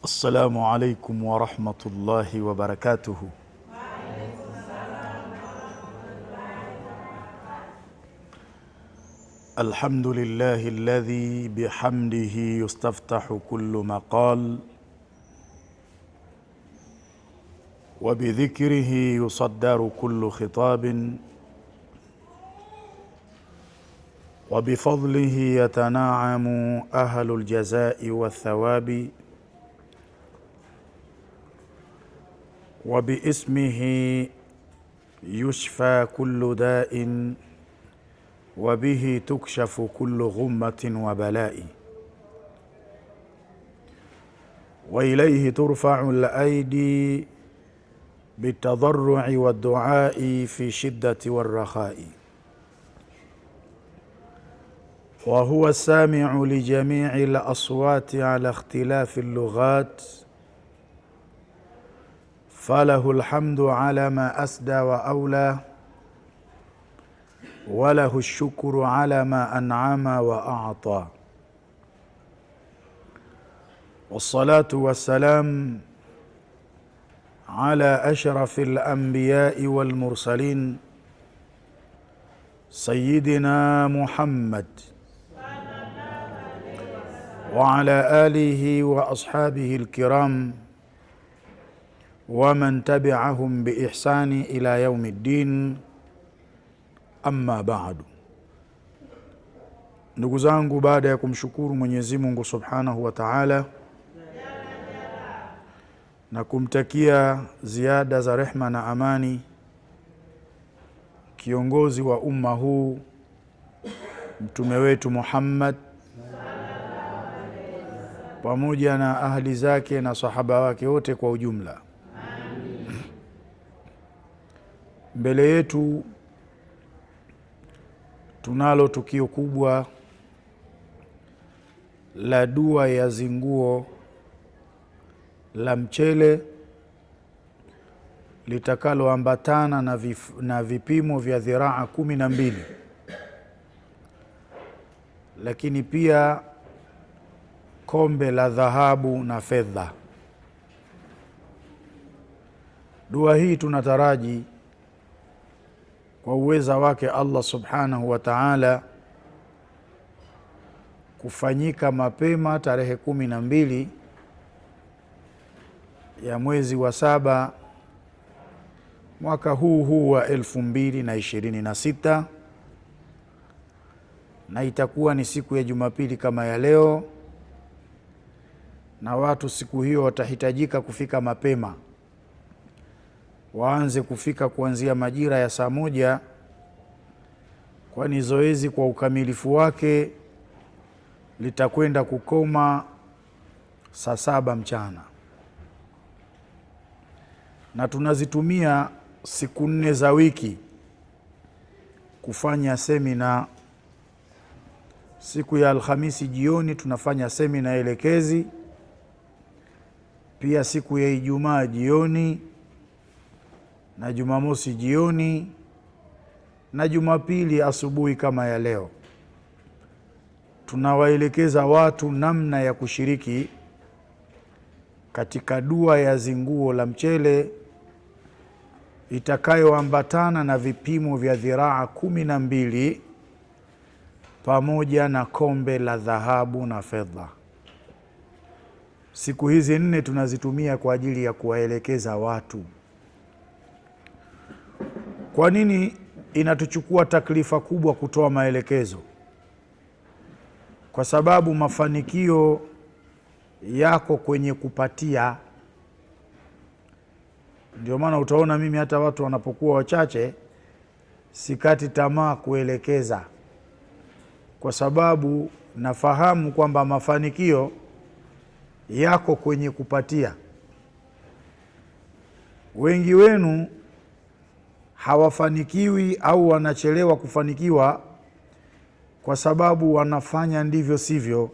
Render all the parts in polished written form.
السلام عليكم ورحمة الله وبركاته. الحمد لله الذي بحمده يستفتح كل مقال، وبذكره يصدر كل خطاب، وبفضله يتناعم أهل الجزاء والثواب، وباسمه يشفى كل داء، وبه تكشف كل غمة وبلاء، وإليه ترفع الأيدي بالتضرع والدعاء في الشدة والرخاء، وهو السامع لجميع الأصوات على اختلاف اللغات، فله الحمد على ما أسدى وأولى، وله الشكر على ما أنعم وأعطى، والصلاة والسلام على أشرف الأنبياء والمرسلين سيدنا محمد وعلى آله وأصحابه الكرام ومن تبعهم بإحسان إلى يوم الدين. Amma baadu, ndugu zangu, baada ya kumshukuru Mwenyezi Mungu Subhanahu wa Ta'ala na kumtakia ziada za rehma na amani kiongozi wa umma huu, mtume wetu Muhammad pamoja na ahli zake na sahaba wake wote kwa ujumla. Mbele yetu tunalo tukio kubwa la dua ya zinguo la mchele litakaloambatana na vipimo vya dhiraa 12, lakini pia kombe la dhahabu na fedha. Dua hii tunataraji kwa uweza wake Allah Subhanahu wa Ta'ala kufanyika mapema tarehe 12 ya mwezi wa 7 mwaka huu wa 2026, na itakuwa ni siku ya Jumapili kama ya leo, na watu siku hiyo watahitajika kufika mapema, waanze kufika kuanzia majira ya saa 1, kwani zoezi kwa ukamilifu wake litakwenda kukoma saa 7 mchana. Na tunazitumia siku 4 za wiki kufanya semina. Siku ya Alhamisi jioni tunafanya semina elekezi, pia siku ya Ijumaa jioni na Jumamosi jioni na Jumapili asubuhi kama ya leo. Tunawaelekeza watu namna ya kushiriki katika dua ya zinguo la mchele itakayoambatana na vipimo vya dhiraa 12 pamoja na kombe la dhahabu na fedha. Siku hizi 4 tunazitumia kwa ajili ya kuwaelekeza watu. Kwa nini inatuchukua taklifa kubwa kutoa maelekezo? Kwa sababu mafanikio yako kwenye kupatia. Ndio maana utaona mimi hata watu wanapokuwa wachache sikati tamaa kuelekeza, kwa sababu nafahamu kwamba mafanikio yako kwenye kupatia. Wengi wenu hawafanikiwi au wanachelewa kufanikiwa kwa sababu wanafanya ndivyo sivyo.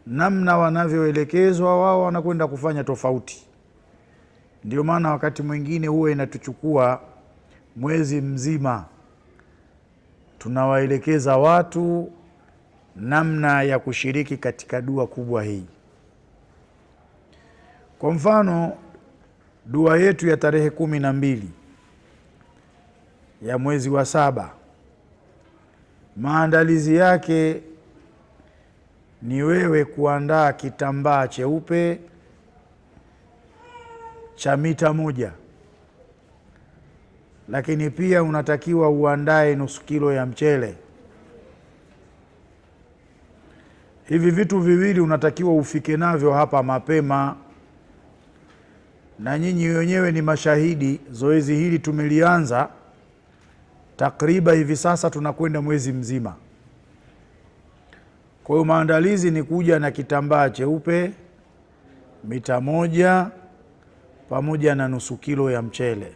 Namna wanavyoelekezwa wao wanakwenda kufanya tofauti. Ndio maana wakati mwingine huwa inatuchukua mwezi mzima tunawaelekeza watu namna ya kushiriki katika dua kubwa hii. Kwa mfano dua yetu ya tarehe 12 ya mwezi wa 7, maandalizi yake ni wewe kuandaa kitambaa cheupe cha mita 1, lakini pia unatakiwa uandae nusu kilo ya mchele. Hivi vitu viwili unatakiwa ufike navyo hapa mapema, na nyinyi wenyewe ni mashahidi. Zoezi hili tumelianza takriban hivi sasa tunakwenda mwezi mzima. Kwa hiyo maandalizi ni kuja na kitambaa cheupe mita 1 pamoja na nusu kilo ya mchele.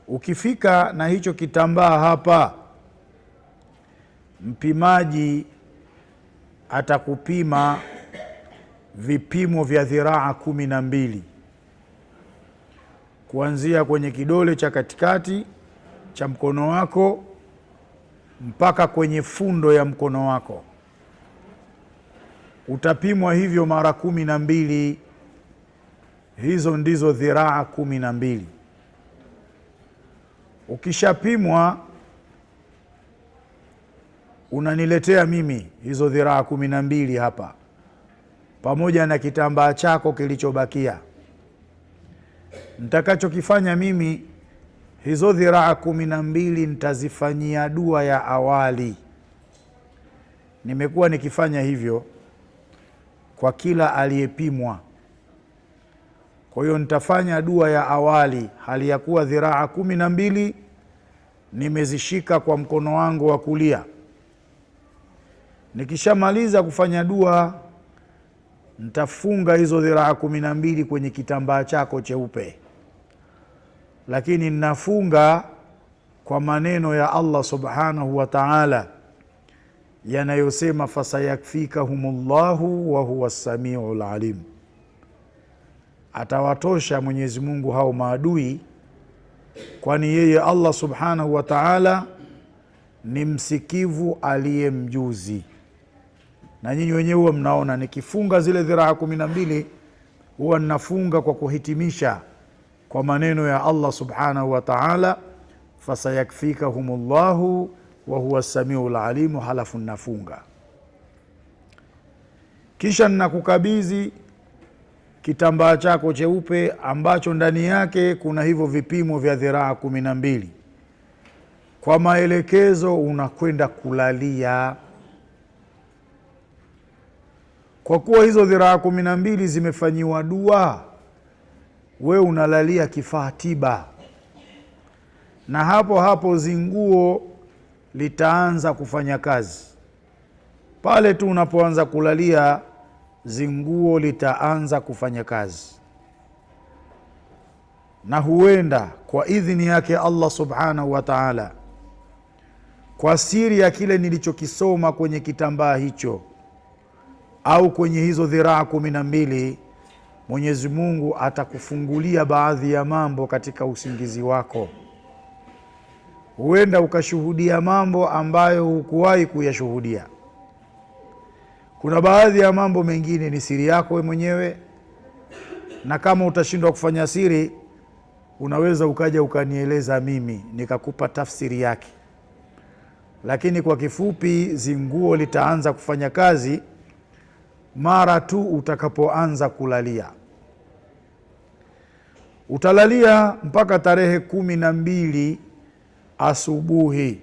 Ukifika na hicho kitambaa hapa, mpimaji atakupima vipimo vya dhiraa 12 kuanzia kwenye kidole cha katikati cha mkono wako mpaka kwenye fundo ya mkono wako. Utapimwa hivyo mara 12. Hizo ndizo dhiraa 12. Ukishapimwa unaniletea mimi hizo dhiraa 12 hapa pamoja na kitambaa chako kilichobakia. Nitakachokifanya mimi, hizo dhiraa 12 nitazifanyia dua ya awali. Nimekuwa nikifanya hivyo kwa kila aliyepimwa. Kwa hiyo nitafanya dua ya awali hali ya kuwa dhiraa 12 nimezishika kwa mkono wangu wa kulia. Nikishamaliza kufanya dua, nitafunga hizo dhiraa 12 kwenye kitambaa chako cheupe, lakini ninafunga kwa maneno ya Allah subhanahu wa ta'ala yanayosema fasayakfikahumullahu wa huwa as-sami'ul alim. Atawatosha Mwenyezi Mungu hao maadui, kwani yeye Allah subhanahu wa ta'ala ni msikivu aliye mjuzi. Na nyinyi wenyewe huwa mnaona nikifunga zile dhiraa 12 huwa ninafunga kwa kuhitimisha kwa maneno ya Allah subhanahu wa ta'ala fasayakfikahumullahu wa huwa as-sami'ul alim, halafu nafunga. Kisha ninakukabidhi kitambaa chako cheupe ambacho ndani yake kuna hivyo vipimo vya dhiraa 12. Kwa maelekezo unakwenda kulalia. Kwa kuwa hizo dhiraa 12 zimefanyiwa dua, we unalalia kifaa tiba, na hapo hapo zinguo litaanza kufanya kazi. Pale tu unapoanza kulalia, zinguo litaanza kufanya kazi, na huenda kwa idhini yake Allah subhanahu wa ta'ala, kwa siri ya kile nilichokisoma kwenye kitambaa hicho au kwenye hizo dhiraa 12, Mwenyezi Mungu atakufungulia baadhi ya mambo katika usingizi wako. Huenda ukashuhudia mambo ambayo hukuwahi kuyashuhudia. Kuna baadhi ya mambo mengine ni siri yako wewe mwenyewe, na kama utashindwa kufanya siri, unaweza ukaja ukanieleza mimi nikakupa tafsiri yake. Lakini kwa kifupi, zinguo litaanza kufanya kazi mara tu utakapoanza kulalia. Utalalia mpaka tarehe 12 asubuhi.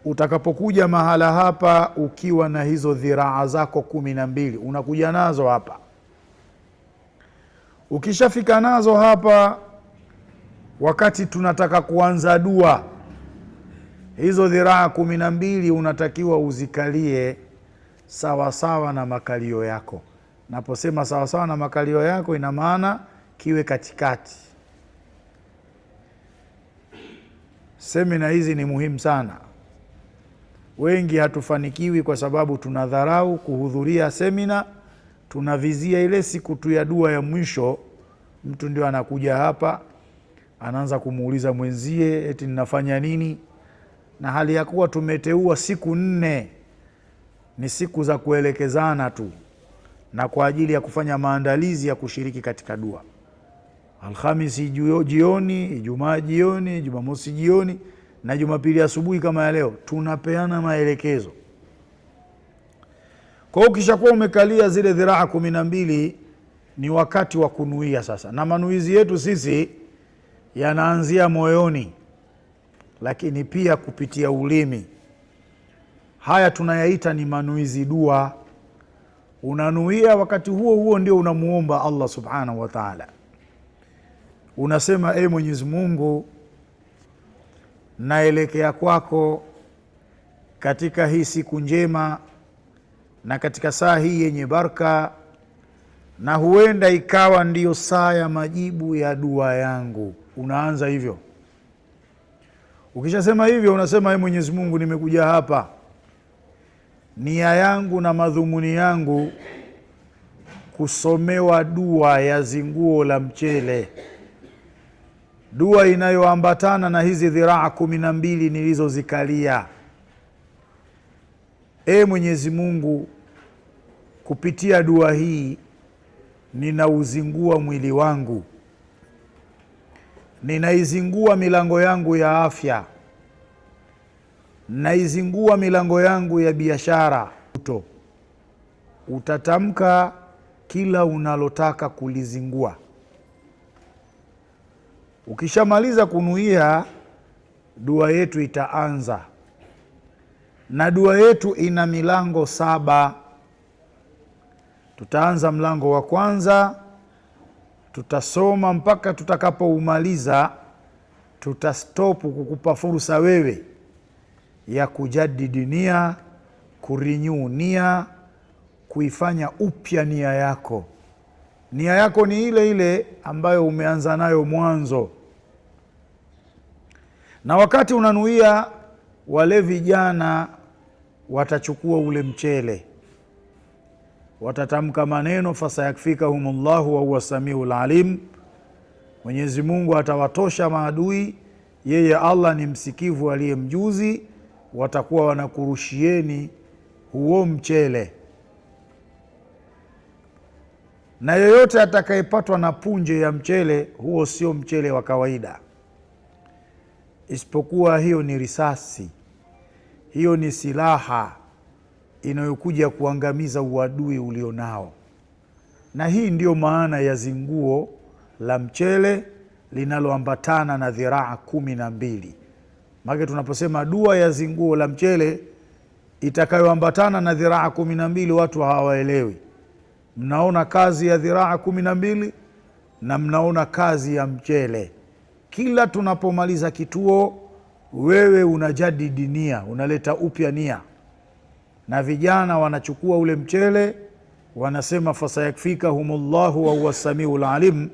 Utakapokuja mahala hapa ukiwa na hizo dhiraa zako 12, unakuja nazo hapa. Ukishafika nazo hapa, wakati tunataka kuanza dua, hizo dhiraa 12 unatakiwa uzikalie sawa sawa na makalio yako. Naposema sawa sawa na makalio yako, ina maana kiwe katikati. Semina hizi ni muhimu sana. Wengi hatufanikiwi kwa sababu tunadharau kuhudhuria semina. Tunavizia ile siku tu ya dua ya mwisho. Mtu ndio anakuja hapa anaanza kumuuliza mwenzie eti ninafanya nini, na hali ya kuwa tumeteua siku 4 ni siku za kuelekezana tu, na kwa ajili ya kufanya maandalizi ya kushiriki katika dua. Alhamisi jioni, Ijumaa jioni, Jumamosi jioni na Jumapili asubuhi kama ya leo tunapeana maelekezo. Kwa hiyo ukishakuwa umekalia zile dhiraa 12 ni wakati wa kunuia sasa, na manuizi yetu sisi yanaanzia moyoni, lakini pia kupitia ulimi. Haya tunayaita ni manuizi dua. Unanuia, wakati huo huo ndio unamuomba Allah subhanahu wa ta'ala. Unasema, Mwenyezi Mungu, naelekea kwako katika hii siku njema na katika saa hii yenye baraka, na huenda ikawa ndiyo saa ya majibu ya dua yangu. Unaanza hivyo. Ukishasema hivyo unasema, Mwenyezi Mungu, nimekuja hapa, nia yangu na madhumuni yangu kusomewa dua ya zinguo la mchele, dua inayoambatana na hizi dhiraa 12 nilizozikalia. Mwenyezi Mungu, kupitia dua hii ninauzingua mwili wangu, ninaizingua milango yangu ya afya, naizingua milango yangu ya biashara. Utatamka kila unalotaka kulizingua. Ukishamaliza kunuia, dua yetu itaanza, na dua yetu ina milango 7. Tutaanza mlango wa kwanza, tutasoma mpaka tutakapoumaliza. Tutastopu kukupa fursa wewe ya kujadidi nia, kurinyu nia, kuifanya upya nia yako. Nia yako ni ile ile ambayo umeanza nayo mwanzo. Na wakati unanuia, wale vijana watachukua ule mchele, watatamka maneno, fasayakfikahumullahu wa huwa samiul alim. Mwenyezi Mungu atawatosha maadui, yeye Allah ni msikivu aliye mjuzi. Watakuwa wanakurushieni huo mchele, na yeyote atakayepatwa na punje ya mchele huo sio mchele wa kawaida, isipokuwa hiyo ni risasi, hiyo ni silaha inayokuja kuangamiza uadui ulionao. Na hii ndio maana ya zinguo la mchele linaloambatana na dhiraa 12. Maana tunaposema dua ya zinguo la mchele itakayoambatana na dhiraa 12, watu hawaelewi. Mnaona kazi ya dhiraa 12 na mnaona kazi ya mchele. Kila tunapomaliza kituo, wewe unajadidi nia, unaleta upya nia, na vijana wanachukua ule mchele, wanasema fasayakfikahumullahu wa huwa samiul alim,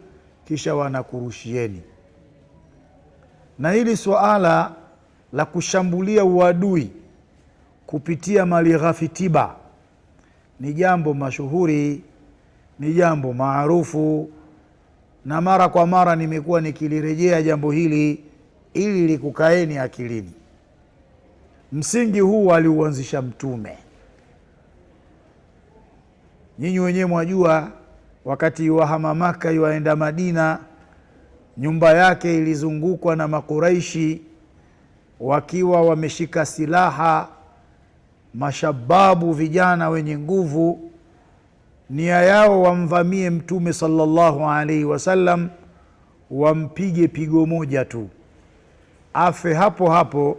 kisha wanakurushieni. Na hili suala la kushambulia uadui kupitia mali ghafi tiba ni jambo mashuhuri, ni jambo maarufu, na mara kwa mara nimekuwa nikilirejea jambo hili ili likukaeni akilini. Msingi huu aliuanzisha Mtume. Nyinyi wenyewe mwajua, wakati yuwahama Maka yuwaenda Madina, nyumba yake ilizungukwa na Makuraishi wakiwa wameshika silaha, mashababu, vijana wenye nguvu. Nia yao wamvamie Mtume sallallahu alaihi wasallam, wampige pigo moja tu, afe hapo hapo,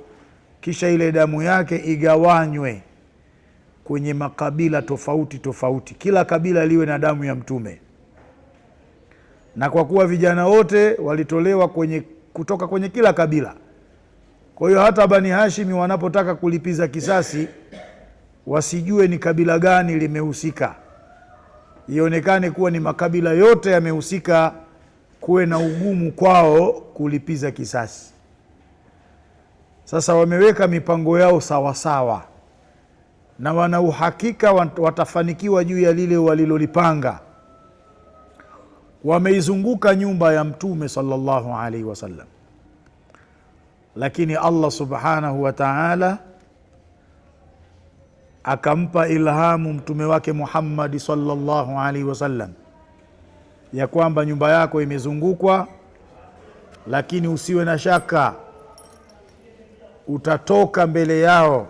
kisha ile damu yake igawanywe kwenye makabila tofauti tofauti, kila kabila liwe na damu ya Mtume. Na kwa kuwa vijana wote walitolewa kutoka kwenye kila kabila, kwa hiyo hata Bani Hashimi wanapotaka kulipiza kisasi wasijue ni kabila gani limehusika, ionekane kuwa ni makabila yote yamehusika, kuwe na ugumu kwao kulipiza kisasi. Sasa wameweka mipango yao sawa sawa, na wana uhakika watafanikiwa juu ya lile walilolipanga. Wameizunguka nyumba ya Mtume sallallahu alaihi wasallam, lakini Allah subhanahu wa ta'ala akampa ilhamu mtume wake Muhammad sallallahu alaihi wasallam ya kwamba nyumba yako imezungukwa, lakini usiwe na shaka, utatoka mbele yao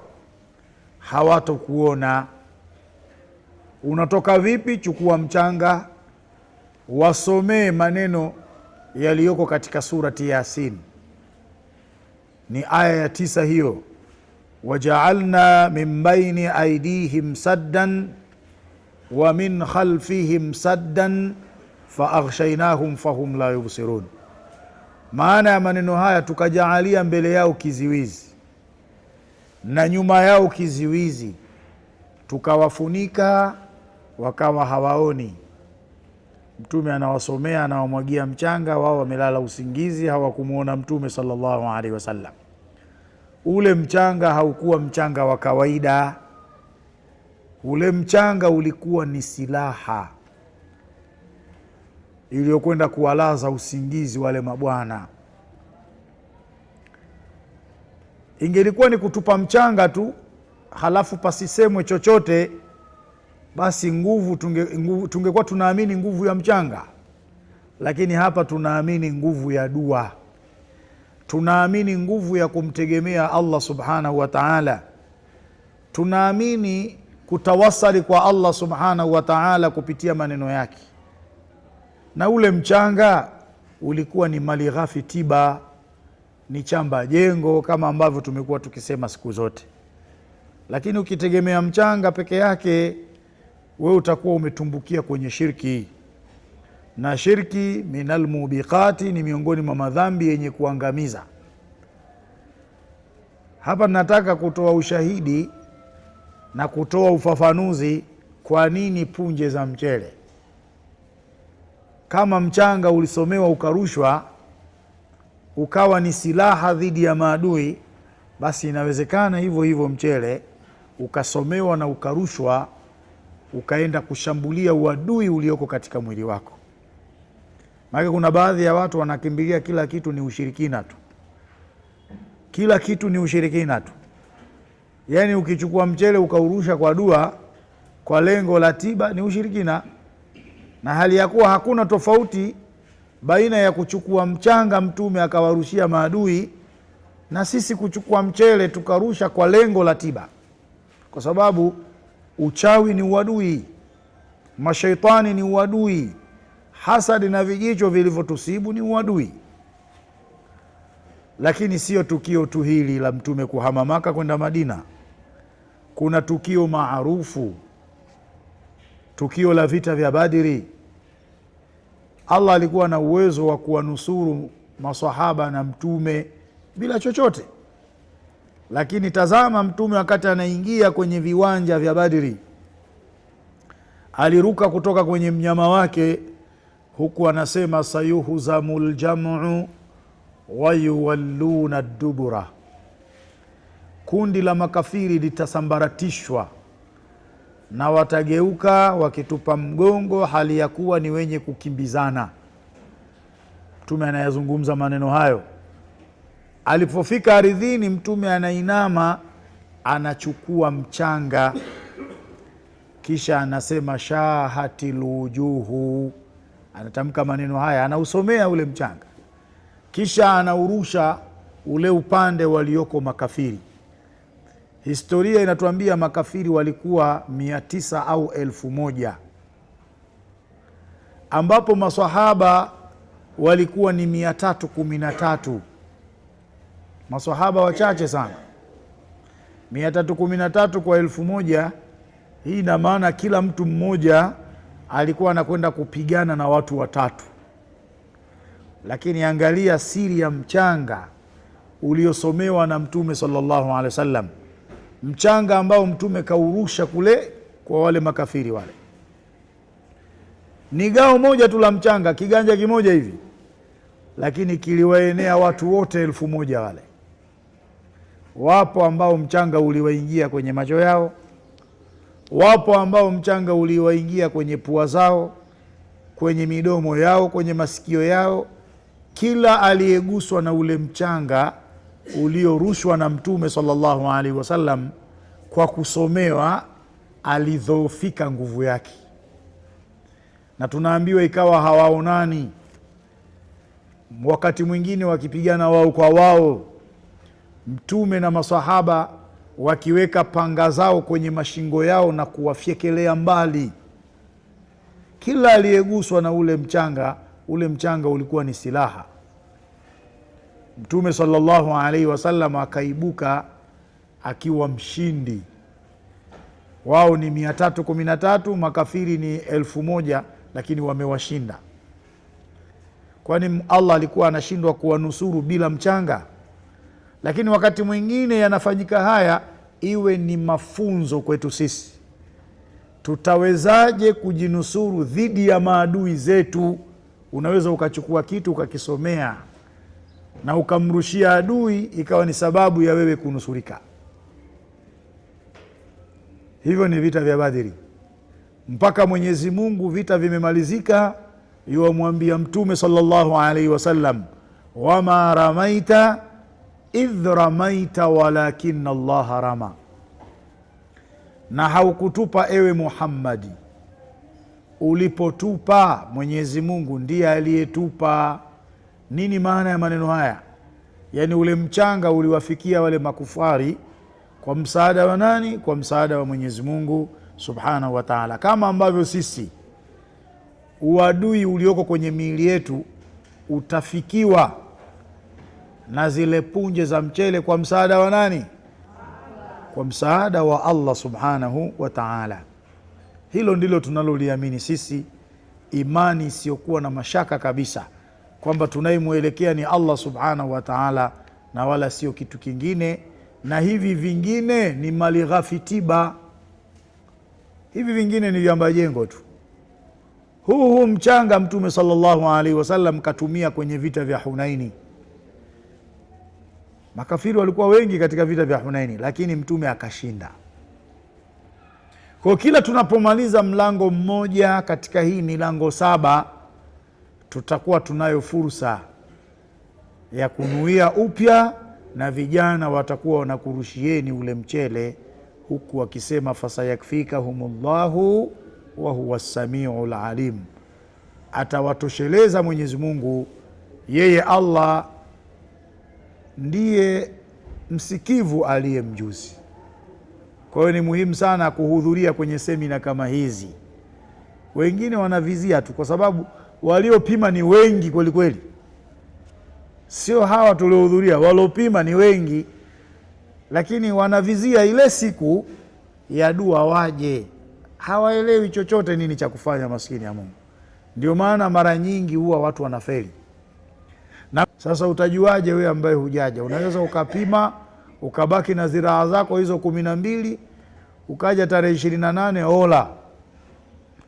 hawatokuona. Unatoka vipi? Chukua mchanga, wasomee maneno yaliyoko katika surati Yasin, ni aya ya 9 hiyo, waja'alna min baini aydihim saddan wa min khalfihim saddan faaghshaynahum fahum la yubsirun. Maana ya maneno haya, tukajaalia mbele yao kiziwizi na nyuma yao kiziwizi, tukawafunika wakawa hawaoni. Mtume anawasomea, anawamwagia mchanga, wao wamelala usingizi, hawakumuona Mtume sallallahu alaihi wasallam. Ule mchanga haukuwa mchanga wa kawaida, ule mchanga ulikuwa ni silaha iliyokwenda kuwalaza usingizi wale mabwana. Ingelikuwa ni kutupa mchanga tu halafu pasisemwe chochote, basi nguvu tungekuwa tunaamini nguvu ya mchanga, lakini hapa tunaamini nguvu ya dua, tunaamini nguvu ya kumtegemea Allah subhanahu wa ta'ala, tunaamini kutawasali kwa Allah subhanahu wa ta'ala kupitia maneno yake. Na ule mchanga ulikuwa ni mali ghafi tiba, ni chamba jengo, kama ambavyo tumekuwa tukisema siku zote. Lakini ukitegemea mchanga peke yake, wewe utakuwa umetumbukia kwenye shirki, na shirki minal mubiqati, ni miongoni mwa madhambi yenye kuangamiza. Hapa nataka kutoa ushahidi na kutoa ufafanuzi kwa nini punje za mchele. Kama mchanga ulisomewa ukarushwa ukawa ni silaha dhidi ya maadui, basi inawezekana hivyo hivyo mchele ukasomewa na ukarushwa ukaenda kushambulia uadui ulioko katika mwili wako. Maana kuna baadhi ya watu wanakimbilia kila kitu ni ushirikina tu, kila kitu ni ushirikina tu. Yaani ukichukua mchele ukaurusha kwa dua kwa lengo la tiba, ni ushirikina. Na hali ya kuwa hakuna tofauti baina ya kuchukua mchanga Mtume akawarushia maadui na sisi kuchukua mchele tukarusha kwa lengo la tiba, kwa sababu uchawi ni uadui, mashaitani ni uadui, hasadi na vijicho vilivyotusibu ni uadui. Lakini sio tukio tu hili la Mtume kuhama Maka kwenda Madina. Kuna tukio maarufu, tukio la vita vya Badri. Allah alikuwa na uwezo wa kuwanusuru maswahaba na Mtume bila chochote, lakini tazama Mtume wakati anaingia kwenye viwanja vya Badri, aliruka kutoka kwenye mnyama wake, huku anasema sayuhzamul jam'u wa yuwalluna dubura, kundi la makafiri litasambaratishwa na watageuka wakitupa mgongo, hali ya kuwa ni wenye kukimbizana. Mtume anayazungumza maneno hayo. Alipofika ardhini, Mtume anainama, anachukua mchanga, kisha anasema shahatil wujuhu, anatamka maneno haya, anausomea ule mchanga, kisha anaurusha ule upande walioko makafiri. Historia inatuambia makafiri walikuwa 900 au 1000, ambapo maswahaba walikuwa ni 313. Maswahaba wachache sana. 313 kwa 1000, hii ina maana kila mtu mmoja alikuwa anakwenda kupigana na watu 3. Lakini angalia siri ya mchanga uliosomewa na Mtume sallallahu alaihi wasallam, mchanga ambao Mtume kaurusha kule kwa wale makafiri wale. Ni gao moja tu la mchanga, kiganja kimoja hivi, lakini kiliwaenea watu wote 1000 wale. Wapo ambao mchanga uliwaingia kwenye macho yao, wapo ambao mchanga uliwaingia kwenye pua zao, kwenye midomo yao, kwenye masikio yao. Kila aliyeguswa na ule mchanga uliorushwa na Mtume sallallahu alaihi wasallam kwa kusomewa alidhoofika nguvu yake, na tunaambiwa ikawa hawaonani, wakati mwingine wakipigana wao kwa wao, Mtume na masahaba wakiweka panga zao kwenye mashingo yao na kuwafyekelea mbali. Kila aliyeguswa na ule mchanga ulikuwa ni silaha. Mtume sallallahu alaihi wasallam akaibuka akiwa mshindi. Wao ni 313, makafiri ni 1000, lakini wamewashinda. Kwani Allah alikuwa anashindwa kuwanusuru bila mchanga? Lakini wakati mwingine yanafanyika haya iwe ni mafunzo kwetu sisi, tutawezaje kujinusuru dhidi ya maadui zetu. Unaweza ukachukua kitu ukakisomea na ukamrushia adui, ikawa ni sababu ya wewe kunusurika. Hivyo ni vita vya Badri, mpaka Mwenyezi Mungu vita vimemalizika, yuamwambia Mtume sallallahu alaihi wasallam, wama ramaita idh ramaita walakinna Allaha rama, na haukutupa ewe Muhammadi ulipotupa, Mwenyezi Mungu ndiye aliyetupa. Nini maana ya maneno haya? Yani ule mchanga uliwafikia wale makufari kwa msaada wa nani? Kwa msaada wa Mwenyezi Mungu subhanahu wa ta'ala. Kama ambavyo sisi uadui ulioko kwenye miili yetu utafikiwa na zile punje za mchele kwa msaada wa nani? Kwa msaada wa Allah subhanahu wa ta'ala. Hilo ndilo tunaloliamini sisi, imani isiyokuwa na mashaka kabisa, kwamba tunayemwelekea ni Allah subhanahu wa ta'ala na wala sio kitu kingine, na hivi vingine ni mali ghafi tiba, hivi vingine ni vyamba jengo tu. Huu mchanga Mtume sallallahu alaihi wasallam katumia kwenye vita vya Hunaini. Makafiri walikuwa wengi katika vita vya Hunaini, lakini Mtume akashinda. Kwa kila tunapomaliza mlango mmoja katika hii milango 7, tutakuwa tunayo fursa ya kunuia upya, na vijana watakuwa wanakurushieni ule mchele, huku wakisema fasayakfikahumullahu wa huwa samiul alim, atawatosheleza Mwenyezi Mungu, yeye Allah ndiye msikivu aliye mjuzi. Kwa hiyo ni muhimu sana kuhudhuria kwenye semina kama hizi. Wengine wanavizia tu, kwa sababu waliopima ni wengi kweli kweli, sio hawa tuliohudhuria. Waliopima ni wengi, lakini wanavizia ile siku ya dua waje, hawaelewi chochote nini cha kufanya, maskini ya Mungu. Ndio maana mara nyingi huwa watu wanafeli. Na sasa utajuaje wewe ambaye hujaja? Unaweza ukapima ukabaki na ziraa zako hizo 12, ukaja tarehe 28 ola,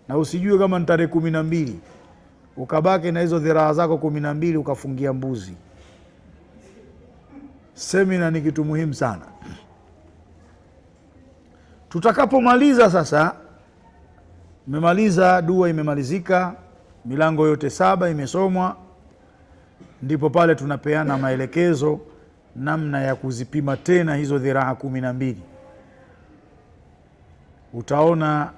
na usijue kama ni tarehe 12, ukabaki na hizo dhiraa zako 12 ukafungia mbuzi. Semina ni kitu muhimu sana. Tutakapomaliza sasa, memaliza dua, imemalizika, milango yote 7 imesomwa, ndipo pale tunapeana maelekezo namna ya kuzipima tena hizo dhiraa 12. Utaona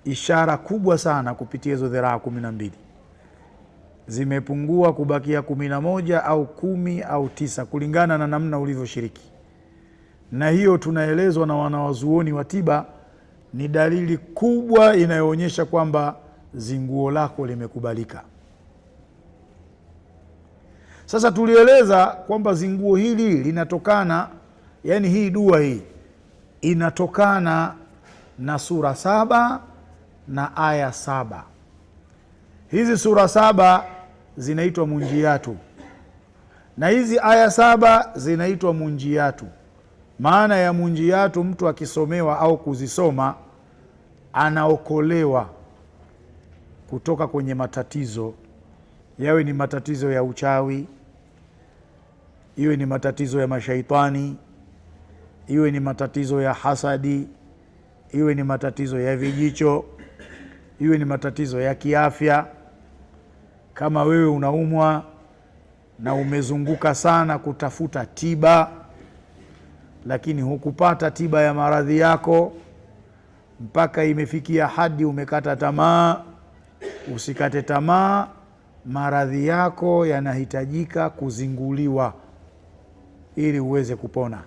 ishara kubwa sana kupitia hizo dhiraa 12. Zimepungua kubakia 11 au 10 au 9 kulingana na namna ulivyoshiriki. Na hiyo tunaelezwa na wanawazuoni wa tiba ni dalili kubwa inayoonyesha kwamba zinguo lako limekubalika. Sasa tulieleza kwamba zinguo hili linatokana, yani hii dua hii inatokana na sura 7 na aya 7. Hizi sura 7 zinaitwa munjiyatu na hizi aya 7 zinaitwa munjiyatu. Maana ya munjiyatu, mtu akisomewa au kuzisoma anaokolewa kutoka kwenye matatizo, yawe ni matatizo ya uchawi, iwe ni matatizo ya mashaitani, iwe ni matatizo ya hasadi, iwe ni matatizo ya vijicho, iwe ni matatizo ya kiafya. Kama wewe unaumwa na umezunguka sana kutafuta tiba, lakini hukupata tiba ya maradhi yako mpaka imefikia hadi umekata tamaa. Usikate tamaa, maradhi yako yanahitajika kuzinguliwa ili uweze kupona.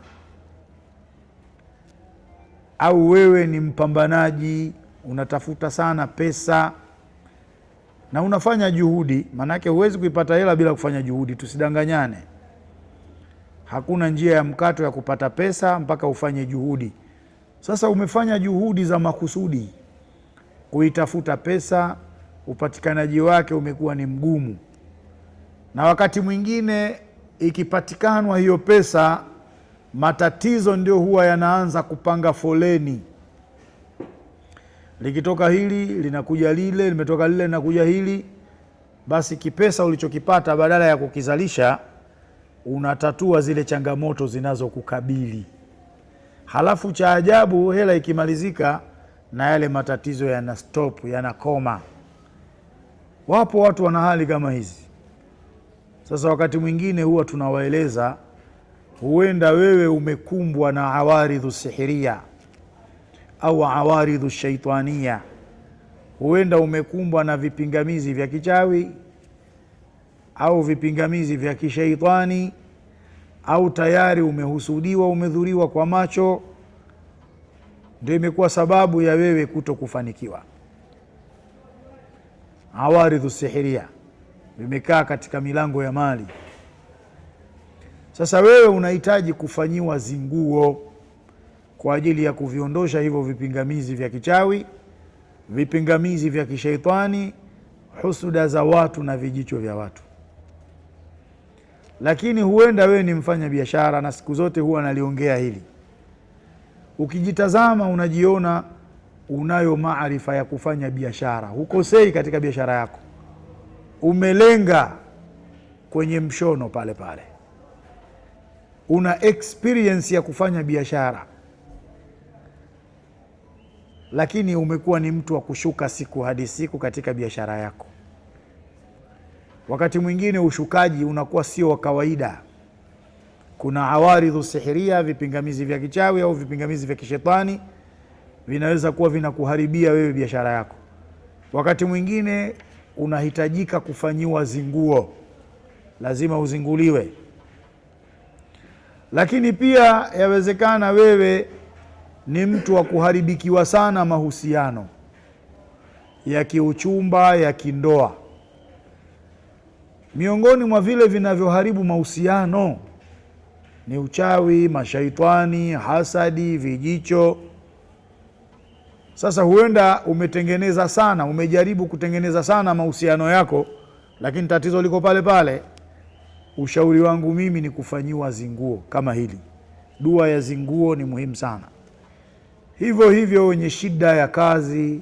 Au wewe ni mpambanaji, unatafuta sana pesa na unafanya juhudi, manake huwezi kuipata hela bila kufanya juhudi, tusidanganyane. Hakuna njia ya mkato ya kupata pesa mpaka ufanye juhudi. Sasa umefanya juhudi za makusudi kuitafuta pesa, upatikanaji wake umekuwa ni mgumu, na wakati mwingine ikipatikanwa hiyo pesa, matatizo ndio huwa yanaanza kupanga foleni. Likitoka hili linakuja lile, limetoka lile linakuja hili. Basi kipesa ulichokipata badala ya kukizalisha, unatatua zile changamoto zinazokukabili. Halafu cha ajabu, hela ikimalizika na yale matatizo yana stop, yanakoma. Wapo watu wana hali kama hizi. Sasa wakati mwingine huwa tunawaeleza, huenda wewe umekumbwa na awaridhu sihiria au awaridhu shaitania. Huenda umekumbwa na vipingamizi vya kichawi au vipingamizi vya kishaitani, au tayari umehusudiwa, umedhuriwa kwa macho, ndio imekuwa sababu ya wewe kuto kufanikiwa. Awaridhu sihiria vimekaa katika milango ya mali. Sasa wewe unahitaji kufanyiwa zinguo kwa ajili ya kuviondosha hivyo vipingamizi vya kichawi, vipingamizi vya kishaitani, husuda za watu na vijicho vya watu. Lakini huenda wewe ni mfanya biashara, na siku zote huwa naliongea hili. Ukijitazama unajiona unayo maarifa ya kufanya biashara, hukosei katika biashara yako. Umelenga kwenye mshono pale pale, una experience ya kufanya biashara, lakini umekuwa ni mtu wa kushuka siku hadi siku katika biashara yako. Wakati mwingine ushukaji unakuwa sio wa kawaida. Kuna awaridhu sihiria, vipingamizi vya kichawi au vipingamizi vya kishetani, vinaweza kuwa vinakuharibia wewe biashara yako. Wakati mwingine unahitajika kufanyiwa zinguo, lazima uzinguliwe. Lakini pia yawezekana wewe ni mtu wa kuharibikiwa sana mahusiano ya kiuchumba, ya kindoa. Miongoni mwa vile vinavyoharibu mahusiano ni uchawi, mashaitani, hasadi, vijicho. Sasa huenda umetengeneza sana, umejaribu kutengeneza sana mahusiano yako, lakini tatizo liko pale pale. Ushauri wangu mimi ni kufanyiwa zinguo kama hili. Dua ya zinguo ni muhimu sana. Hivyo hivyo wenye shida ya kazi,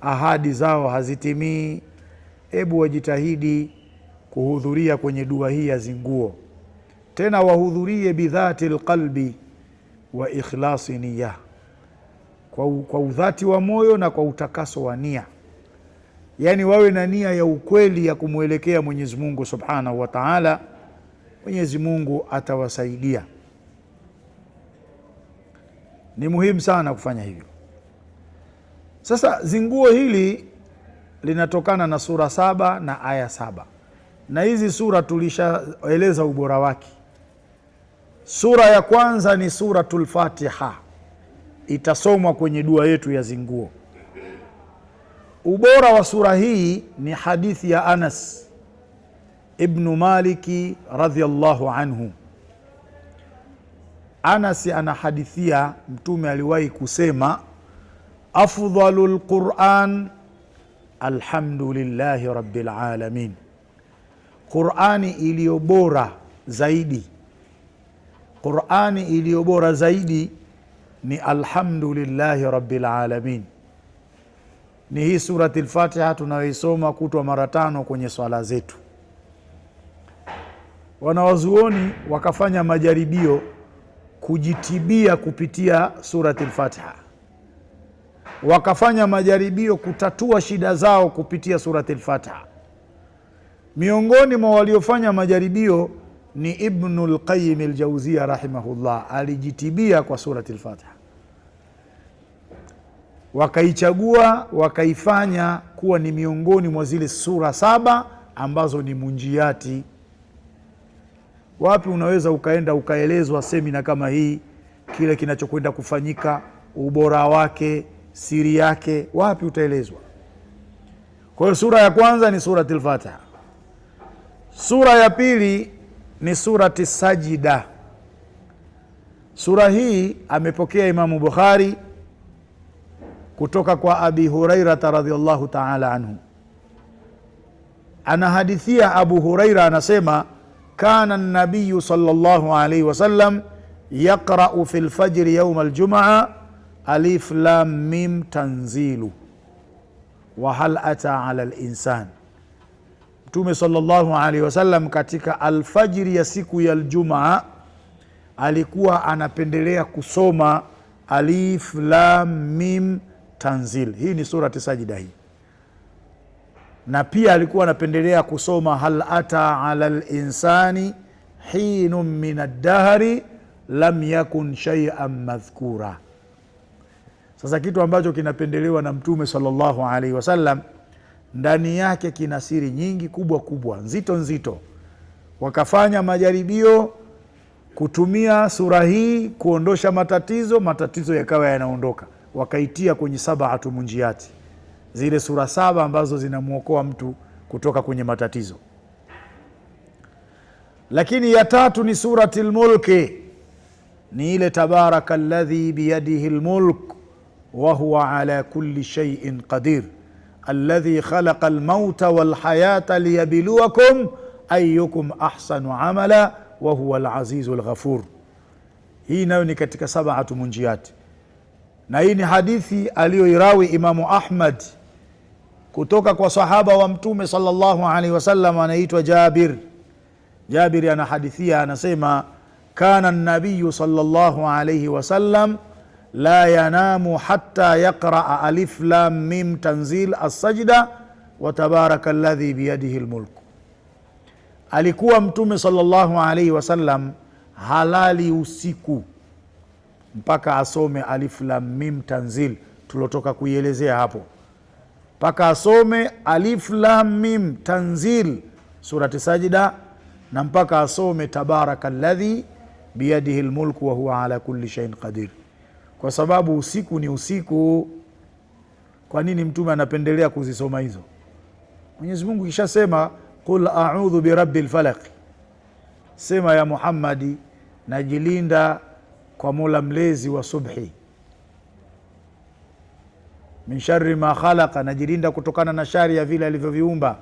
ahadi zao hazitimii, hebu wajitahidi kuhudhuria kwenye dua hii ya zinguo. Tena wahudhurie bidhati alqalbi wa ikhlasi niyya, kwa udhati wa moyo na kwa utakaso wa nia. Yani wawe na nia ya ukweli ya kumwelekea Mwenyezi Mungu Subhanahu wa Ta'ala. Mwenyezi Mungu atawasaidia. Ni muhimu sana kufanya hivyo. Sasa zinguo hili linatokana na sura 7 na aya 7, na hizi sura tulishaeleza ubora wake. Sura ya kwanza ni suratul Fatiha, itasomwa kwenye dua yetu ya zinguo. Ubora wa sura hii ni hadithi ya Anas ibn Maliki radhiyallahu anhu. Anas anahadithia Mtume aliwahi kusema, afdhalul Qur'an alhamdulillahi rabbil alamin. Qur'ani iliyo bora zaidi, Qur'ani iliyo bora zaidi ni alhamdulillahi rabbil alamin. Ni hii surati al-Fatiha tunayoisoma kutwa mara 5 kwenye swala zetu. Wanawazuoni wakafanya majaribio kujitibia kupitia surati al-Fatiha, wakafanya majaribio kutatua shida zao kupitia surati al-Fatiha. Miongoni mwa waliofanya majaribio ni Ibnul Qayyim al-Jawziyya rahimahullah, alijitibia kwa surati al-Fatiha, wakaichagua wakaifanya kuwa ni miongoni mwa zile sura 7 ambazo ni munjiati. Wapi unaweza ukaenda ukaelezwa semina kama hii, kile kinachokwenda kufanyika, ubora wake, siri yake, wapi utaelezwa? Kwa hiyo sura ya kwanza ni surati al-Fatiha. Sura ya pili ni surati Sajida. Sura hii amepokea Imamu Bukhari kutoka kwa Abi Hurairata radhiallahu ta'ala anhu. Anahadithia Abu Huraira, anasema kana nabiyu sallallahu alayhi wasallam yaqra'u fil fajri yawm al-jum'a alif lam mim tanzilu wa hal ata ala al-insan. Mtume sallallahu alayhi wasallam katika alfajiri ya siku ya Aljumaa alikuwa anapendelea kusoma alif lam mim tanzil. Hii ni surati Sajida hii. Na pia alikuwa anapendelea kusoma hal ata ala al-insani hinun min ad-dahri lam yakun shay'an madhkura. Sasa kitu ambacho kinapendelewa na Mtume sallallahu alaihi wasallam, ndani yake kina siri nyingi kubwa kubwa, nzito nzito. Wakafanya majaribio kutumia sura hii kuondosha matatizo yakawa yanaondoka, wakaitia kwenye 7 munjiati, zile sura 7 ambazo zinamuokoa mtu kutoka kwenye matatizo. Lakini ya tatu ni surati al-Mulki, ni ile tabaraka alladhi biyadihi al-mulk wa huwa ala kulli shay'in qadir alladhi khalaqa al-mauta wal hayata liyabluwakum ayyukum ahsanu amala wa huwa al-azizul ghafur. Hii nayo ni katika 7 munjiati, na hii ni hadithi aliyoirawi Imamu Ahmad kutoka kwa sahaba wa Mtume sallallahu alaihi wasallam, anaitwa Jabir. Jabir anahadithia, anasema kana nabiyu sallallahu alaihi wasallam la yanamu hatta yaqraa alif lam mim tanzil as-sajda wa tabaraka alladhi biyadihi al-mulk. Alikuwa Mtume sallallahu alaihi wasallam halali usiku mpaka asome alif lam mim tanzil tulotoka kuielezea hapo, mpaka asome alif lam mim tanzil surati Sajida, na mpaka asome tabaraka alladhi biyadihi al-mulk wa huwa ala kulli shay'in qadir. Kwa sababu usiku ni usiku. Kwa nini Mtume anapendelea kuzisoma hizo? Mwenyezi Mungu kishasema qul a'udhu birabbil falaq, sema ya Muhammadi, najilinda kwa Mola mlezi wa subhi, min sharri ma khalaqa, najilinda kutokana na shari ya vile alivyoviumba,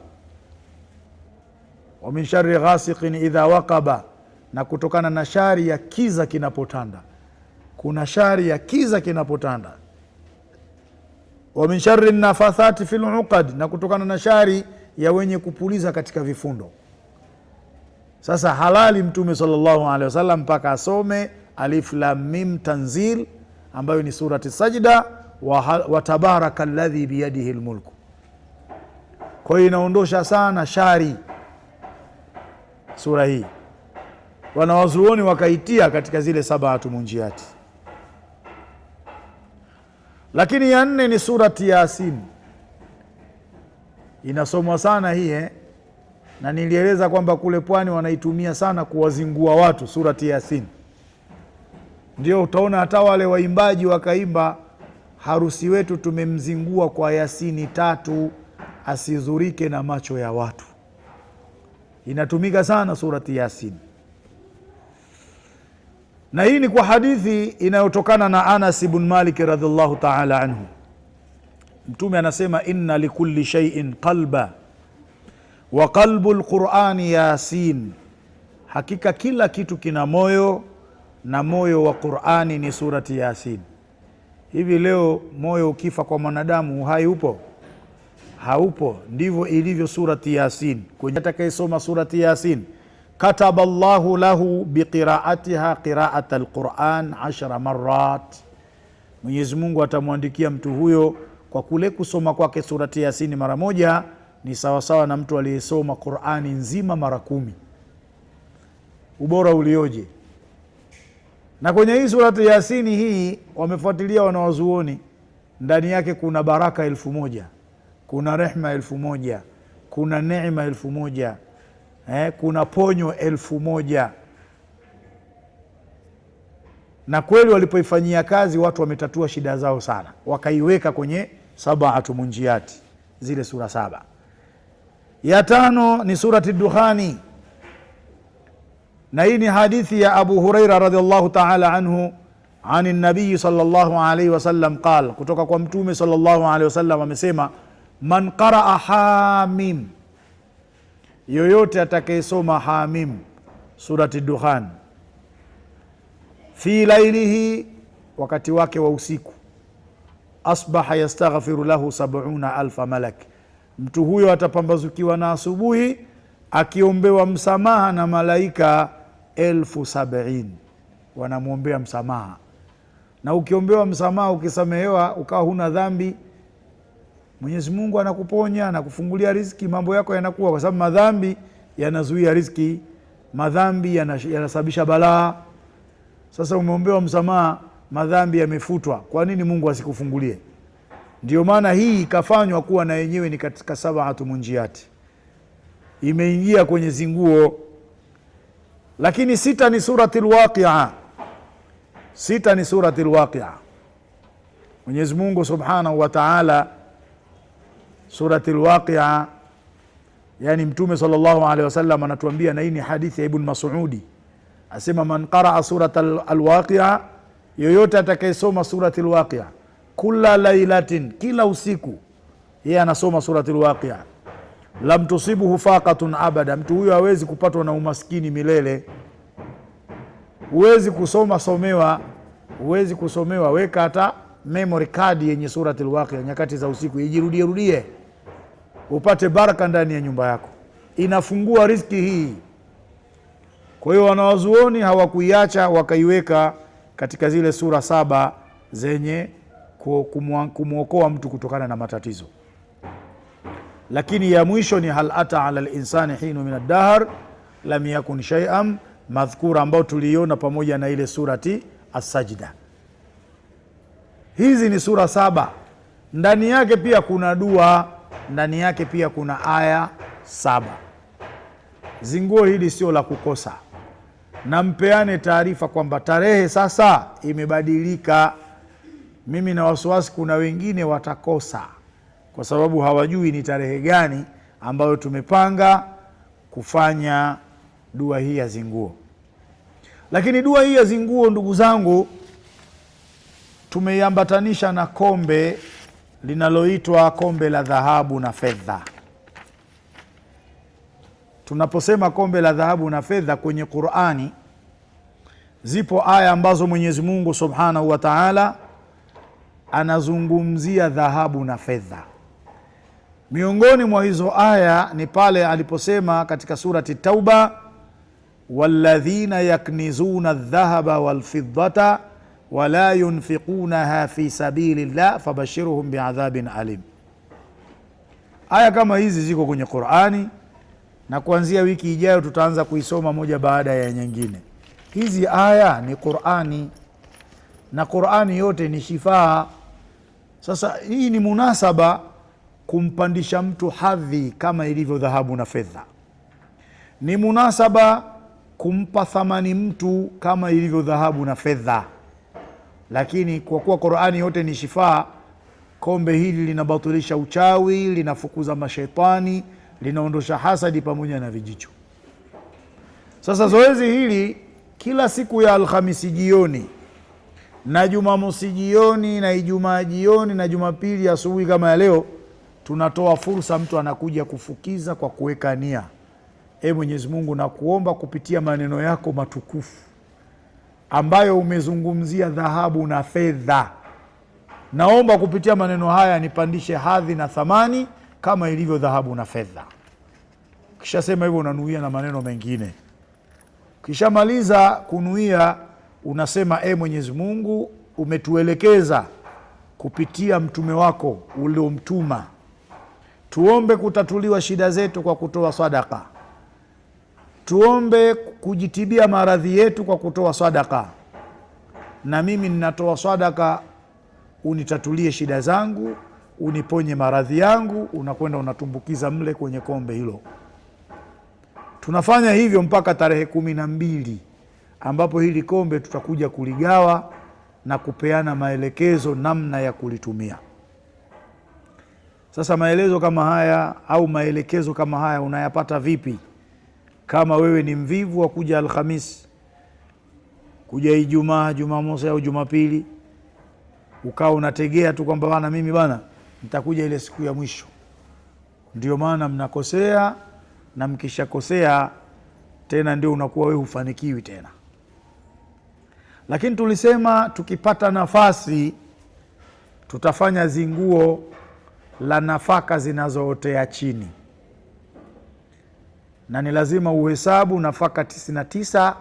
wa min sharri ghasiqin idha waqaba, na kutokana na shari ya kiza kinapotanda. Kuna shari ya kiza kinapotanda. Wa min sharri nafathati fil uqad, na kutokana na shari ya wenye kupuliza katika vifundo. Sasa halali Mtume sallallahu alaihi wasallam mpaka asome alif lam mim tanzil ambayo ni surati Sajda wa tabaraka alladhi biyadihi al-mulk. Kwa hiyo inaondosha sana shari sura hii. Wanawazuoni wakaitia katika zile 7 munjiati. Lakini ya 4 ni surati Yasin. Inasomwa sana hii na nilieleza kwamba kule pwani wanaitumia sana kuwazingua watu surati Yasin. Ndio utaona hata wale waimbaji wakaimba harusi wetu tumemzingua kwa Yasini 3 asizurike na macho ya watu. Inatumika sana surati Yasin, na hii ni kwa hadithi inayotokana na Anas ibn Malik radhiallahu ta'ala anhu. Mtume anasema inna likulli shay'in qalba wa qalbu al-Qur'ani Yasin, hakika kila kitu kina moyo na moyo wa Qur'ani ni surati Yasin. Hivi leo moyo ukifa kwa mwanadamu uhai upo? Haupo. Ndivyo ilivyo surati Yasin. Kwenye atakayesoma surati Yasin, kataba Allahu lahu biqiraatiha qiraat al-Quran 10 marat, Mwenyezi Mungu atamwandikia mtu huyo kwa kule kusoma kwake surati Yasin mara moja ni sawasawa na mtu aliyesoma Qur'ani nzima mara 10. ubora ulioje. Na kwenye hii surati Yasini hii wamefuatilia wanawazuoni, ndani yake kuna baraka 1000, kuna rehma 1000, kuna neema 1000, kuna ponyo 1000. Na kweli walipoifanyia kazi watu wametatua shida zao sana, wakaiweka kwenye sab'atu munjiyati, zile sura 7. Ya 5 ni surati Dukhani, na hii ni hadithi ya Abu Huraira radhiallahu ta'ala anhu ani nabii sallallahu alayhi wasallam qala, kutoka kwa mtume sallallahu alayhi wasallam amesema, man qaraa Hamim, yoyote atakayesoma Hamim surati Dukhan, fi lailihi, wakati wake wa usiku, asbaha yastaghfiru lahu 70,000 malak, mtu huyo atapambazukiwa na asubuhi akiombewa msamaha na malaika 70,000 wanamwombea msamaha. Na ukiombewa msamaha, ukisamehewa, ukawa huna dhambi, Mwenyezi Mungu anakuponya na kufungulia riziki, mambo yako yanakuwa, kwa sababu madhambi yanazuia riziki, madhambi yanasababisha balaa. Sasa umeombewa msamaha, madhambi yamefutwa, kwa nini Mungu asikufungulie? Ndio maana hii ikafanywa kuwa na yenyewe ni katika sab'atu munjiyati, imeingia kwenye zinguo. Lakini 6 ni surati al-Waqi'a. 6 ni surati al-Waqi'a. Mwenyezi Mungu subhanahu wa ta'ala, surati al-Waqi'a, yani Mtume sallallahu alaihi wasallam anatuambia, na hii ni hadithi ya Ibn Mas'udi, asema man qaraa surata al-Waqi'a, yoyote atakayesoma surati al-Waqi'a, kula lailatin, kila usiku yeye anasoma surati al-Waqi'a, lam tusibuhu faqatun abada, mtu huyo hawezi kupatwa na umaskini milele. Huwezi huwezi kusomewa, weka hata memory card yenye surati al-Waqi'a nyakati za usiku, ijirudie upate baraka ndani ya nyumba yako, inafungua riziki hii. Kwa hiyo wanawazuoni hawakuiacha, wakaiweka katika zile sura 7 zenye kumwokoa mtu kutokana na matatizo. Lakini ya mwisho ni hal ata ala linsani hinu min ad-dahr lam yakun shay'an madhkura, ambao tuliona pamoja na ile surati As-Sajda. Hizi ni sura 7, ndani yake pia kuna dua, ndani yake pia kuna aya 7. Zinguo hili sio la kukosa, na mpeane taarifa kwamba tarehe sasa imebadilika. Mimi na wasiwasi kuna wengine watakosa, kwa sababu hawajui ni tarehe gani ambayo tumepanga kufanya dua hii ya zinguo. Lakini dua hii ya zinguo, ndugu zangu, tumeiambatanisha na kombe linaloitwa kombe la dhahabu na fedha. Tunaposema kombe la dhahabu na fedha, kwenye Qur'ani zipo aya ambazo Mwenyezi Mungu subhanahu wa ta'ala anazungumzia dhahabu na fedha. Miongoni mwa hizo aya ni pale aliposema katika surati Tauba, walladhina yaknizuna adh-dhahaba walfiddata wala yunfiqunaha fi sabilillah fabashirhum bi'adhabin alim. Aya kama hizi ziko kwenye Qur'ani, na kuanzia wiki ijayo tutaanza kuisoma moja baada ya nyingine. Hizi aya ni Qur'ani, na Qur'ani yote ni shifaa. Sasa hii ni munasaba kumpandisha mtu hadhi kama ilivyo dhahabu na fedha, ni munasaba kumpa thamani mtu kama ilivyo dhahabu na fedha. Lakini kwa kuwa Qur'ani yote ni shifaa, kombe hili linabatilisha uchawi, linafukuza mashaitani, linaondosha hasadi pamoja na vijicho. Sasa zoezi hili kila siku ya Alhamisi jioni na Jumamosi jioni na Ijumaa jioni na Jumapili asubuhi kama ya leo, tunatoa fursa, mtu anakuja kufukiza kwa kuweka nia. Mwenyezi Mungu, na kuomba kupitia maneno yako matukufu ambayo umezungumzia dhahabu na fedha, naomba kupitia maneno haya nipandishe hadhi na thamani kama ilivyo dhahabu na fedha. Kisha sema hivyo, unanuia na maneno mengine. Kisha maliza kunuia, unasema Mwenyezi Mungu, umetuelekeza kupitia mtume wako uliomtuma tuombe kutatuliwa shida zetu kwa kutoa sadaka, tuombe kujitibia maradhi yetu kwa kutoa sadaka. Na mimi ninatoa sadaka, unitatulie shida zangu, uniponye maradhi yangu, unakwenda unatumbukiza mle kwenye kombe hilo. Tunafanya hivyo mpaka tarehe 12 ambapo hili kombe tutakuja kuligawa na kupeana maelekezo namna ya kulitumia. Sasa maelezo kama haya au maelekezo kama haya unayapata vipi? Kama wewe ni mvivu wa kuja Alhamisi, kuja Ijumaa, Jumamosi au Jumapili, ukawa unategea tu kwamba bana mimi bana nitakuja ile siku ya mwisho. Ndio maana mnakosea, na mkishakosea tena ndio unakuwa wewe hufanikiwi tena. Lakini tulisema tukipata nafasi tutafanya zinguo la nafaka zinazootea chini, na ni lazima uhesabu nafaka 99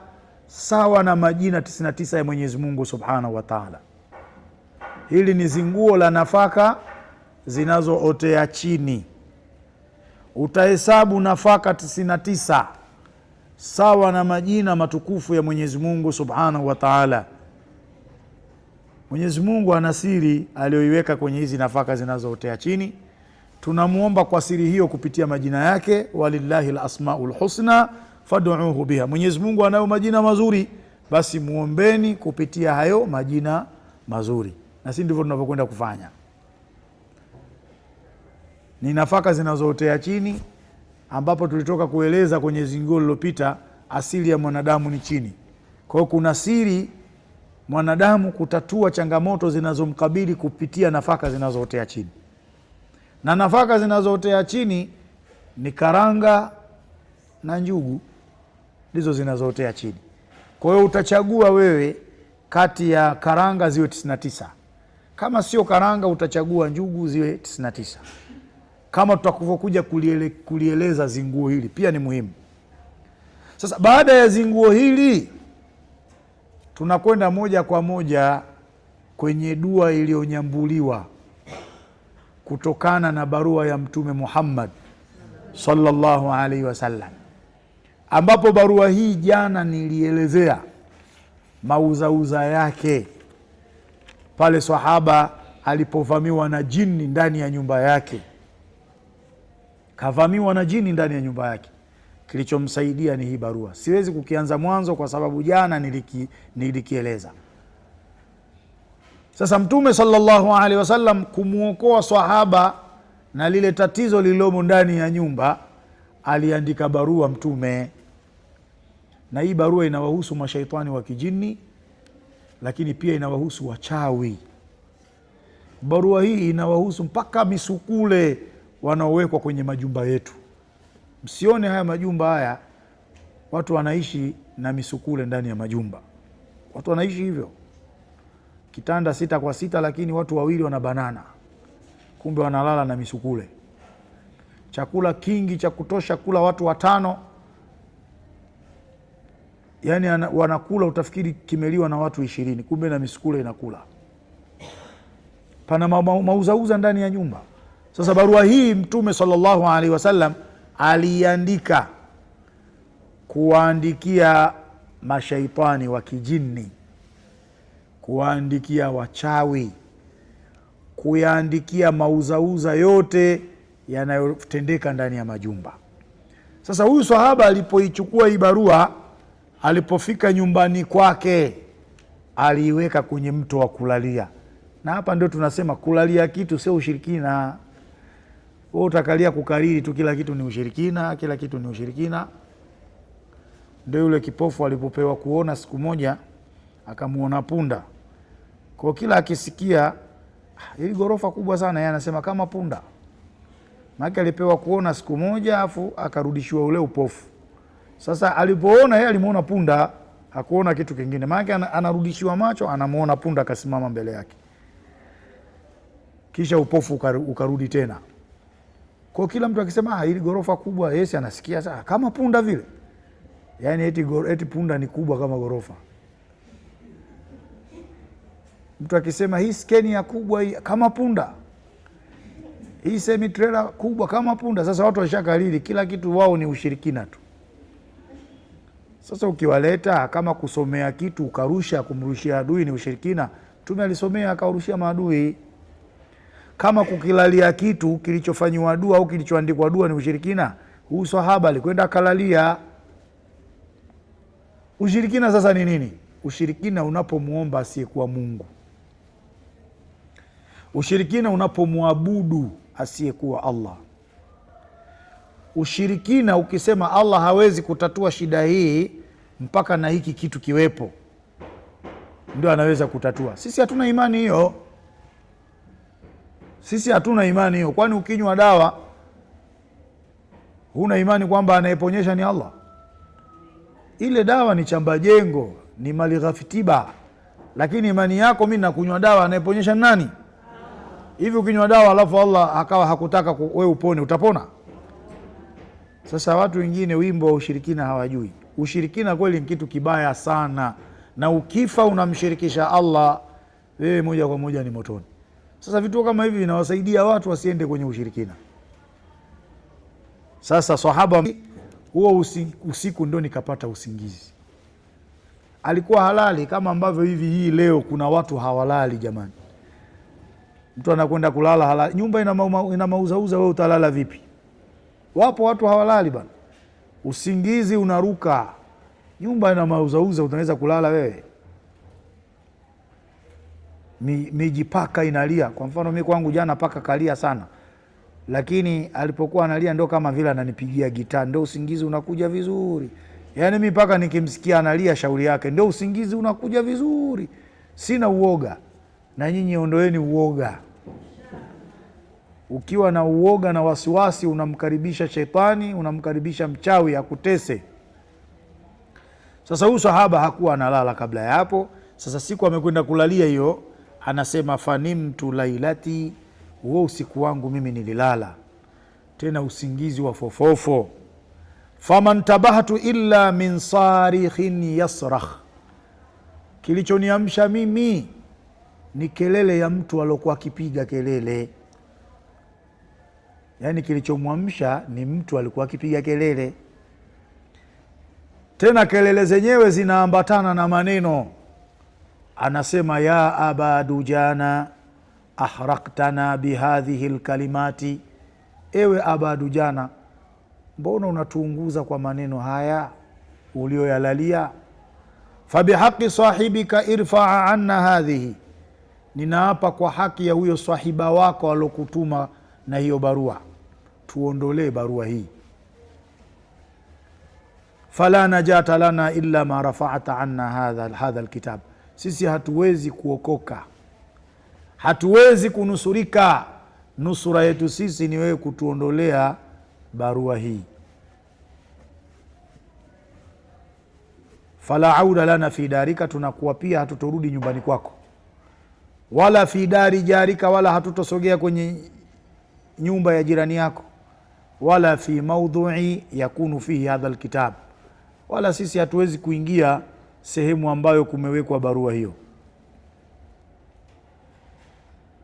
sawa na majina 99 ya Mwenyezi Mungu Subhanahu wa Ta'ala. Hili ni zinguo la nafaka zinazootea chini. Utahesabu nafaka 99 sawa na majina matukufu ya Mwenyezi Mungu Subhanahu wa Ta'ala. Mwenyezi Mungu ana siri aliyoiweka kwenye hizi nafaka zinazootea chini. Tunamuomba kwa siri hiyo kupitia majina yake, walillahi alasmaul husna fad'uuhu biha. Mwenyezi Mungu anayo majina mazuri, basi muombeni kupitia hayo majina mazuri. Na sisi ndivyo tunavyokwenda kufanya. Ni nafaka zinazootea chini, ambapo tulitoka kueleza kwenye zinguo lililopita asili ya mwanadamu ni chini. Kwa hiyo kuna siri mwanadamu kutatua changamoto zinazomkabili kupitia nafaka zinazootea chini. Na nafaka zinazootea chini ni karanga na njugu, ndizo zinazootea chini. Kwa hiyo utachagua wewe kati ya karanga ziwe 99. Kama sio karanga utachagua njugu ziwe 99. Kama tutakuja kulieleza zinguo hili pia ni muhimu. Sasa baada ya zinguo hili tunakwenda moja kwa moja kwenye dua iliyonyambuliwa kutokana na barua ya Mtume Muhammad sallallahu alaihi wasallam, ambapo barua hii jana nilielezea mauzauza yake pale sahaba alipovamiwa na jini ndani ya nyumba yake. Kavamiwa na jini ndani ya nyumba yake. Kilichomsaidia ni hii barua. Siwezi kukianza mwanzo kwa sababu jana nilikieleza. Sasa Mtume sallallahu alaihi wasallam kumuokoa sahaba na lile tatizo lililomo ndani ya nyumba, aliandika barua Mtume. Na hii barua inawahusu mashaitani wa kijini, lakini pia inawahusu wachawi. Barua hii inawahusu mpaka misukule wanaowekwa kwenye majumba yetu. Msione haya majumba haya watu wanaishi na misukule ndani ya majumba. Watu wanaishi hivyo, kitanda 6 kwa 6, lakini watu wawili wanabanana, kumbe wanalala na misukule. Chakula kingi cha kutosha kula watu 5, yani wanakula utafikiri kimeliwa na watu 20, kumbe na misukule inakula. Pana mauzauza ndani ya nyumba. Sasa barua hii Mtume sallallahu alaihi wasallam aliandika kuwaandikia mashaitani wa kijini, kuwaandikia wachawi, kuyaandikia mauzauza yote yanayotendeka ndani ya majumba. Sasa huyu sahaba alipoichukua hii barua, alipofika nyumbani kwake, aliiweka kwenye mto wa kulalia. Na hapa ndio tunasema kulalia kitu sio ushirikina. Wewe utakalia kukariri tu kila kitu ni ushirikina, kila kitu ni ushirikina. Ndio yule kipofu alipopewa kuona siku moja, akamuona punda. Kwa kila akisikia hili gorofa kubwa sana, yeye anasema kama punda. Maana alipewa kuona siku moja afu akarudishiwa ule upofu. Sasa alipoona yeye alimuona punda, hakuona kitu kingine. Maana anarudishiwa macho, anamuona punda akasimama mbele yake. Kisha upofu ukarudi tena. Kwa kila mtu akisema hili gorofa kubwa, Yesu anasikia sasa kama punda vile. Yaani eti punda ni kubwa kama gorofa. Mtu akisema hii skenia kubwa hii kama punda, hii semi trailer kubwa kama punda. Sasa watu washakariri kila kitu, wao ni ushirikina tu. Sasa ukiwaleta kama kusomea kitu ukarusha kumrushia adui ni ushirikina, Mtume alisomea akawarushia maadui. Kama kukilalia kitu kilichofanywa dua au kilichoandikwa dua ni ushirikina, huu sahaba alikwenda akalalia. Ushirikina sasa ni nini? Ushirikina unapomuomba asiyekuwa Mungu. Ushirikina unapomwabudu asiyekuwa Allah. Ushirikina ukisema Allah hawezi kutatua shida hii mpaka na hiki kitu kiwepo ndio anaweza kutatua. Sisi hatuna imani hiyo. Sisi hatuna imani hiyo. Kwani ukinywa dawa huna imani kwamba anayeponyesha ni Allah? Ile dawa ni chamba jengo, ni malighafi tiba, lakini imani yako mimi nakunywa dawa anayeponyesha nani? Hivi ukinywa dawa alafu Allah akawa hakutaka wewe upone, utapona? Sasa watu wengine wimbo wa ushirikina hawajui. Ushirikina kweli ni kitu kibaya sana, na ukifa unamshirikisha Allah, wewe moja kwa moja ni motoni. Sasa vitu kama hivi vinawasaidia watu wasiende kwenye ushirikina. Sasa sahaba huo usiku ndo nikapata usingizi. Alikuwa halali kama ambavyo hivi hii leo kuna watu hawalali jamani. Mtu anakwenda kulala halali. Nyumba ina mauzauza, wewe utalala vipi? Wapo watu hawalali bana. Usingizi unaruka. Nyumba ina mauzauza, unaweza kulala wewe? Miji paka inalia. Kwa mfano mimi kwangu jana paka kalia sana, lakini alipokuwa analia ndo kama vile ananipigia gitaa, ndo usingizi unakuja vizuri. Yaani mimi paka nikimsikia analia shauri yake, ndo usingizi unakuja vizuri. Sina uoga. Na nyinyi ondoeni uoga. Ukiwa na uoga na wasiwasi unamkaribisha shetani, unamkaribisha mchawi akutese. Sasa huyu sahaba hakuwa analala kabla ya hapo. Sasa siku amekwenda kulalia hiyo, anasema fanimtu lailati, huo usiku wangu mimi nililala, tena usingizi wa fofofo. Faman tabahtu illa min sarikhin yasrakh, kilichoniamsha mimi ni kelele ya mtu alokuwa akipiga kelele. Yani kilichomwamsha ni mtu alikuwa akipiga kelele, tena kelele zenyewe zinaambatana na maneno. Anasema ya aba dujana ahraktana bihadhihi lkalimati, ewe aba dujana, mbona unatuunguza kwa maneno haya ulioyalalia? Fabihaqi sahibika irfaa anna hadhihi, ninaapa kwa haki ya huyo sahiba wako alokutuma na hiyo barua, tuondolee barua hii. Fala najata lana illa ma rafa'ta anna hadha alkitab, sisi hatuwezi kuokoka, hatuwezi kunusurika. Nusura yetu sisi ni wewe kutuondolea barua hii. Fala auda lana fi darika, tunakuwa pia hatutorudi nyumbani kwako, wala fi dari jarika, wala hatutosogea kwenye nyumba ya jirani yako, wala fi maudhui yakunu fihi hadha alkitab, wala sisi hatuwezi kuingia sehemu ambayo kumewekwa barua hiyo.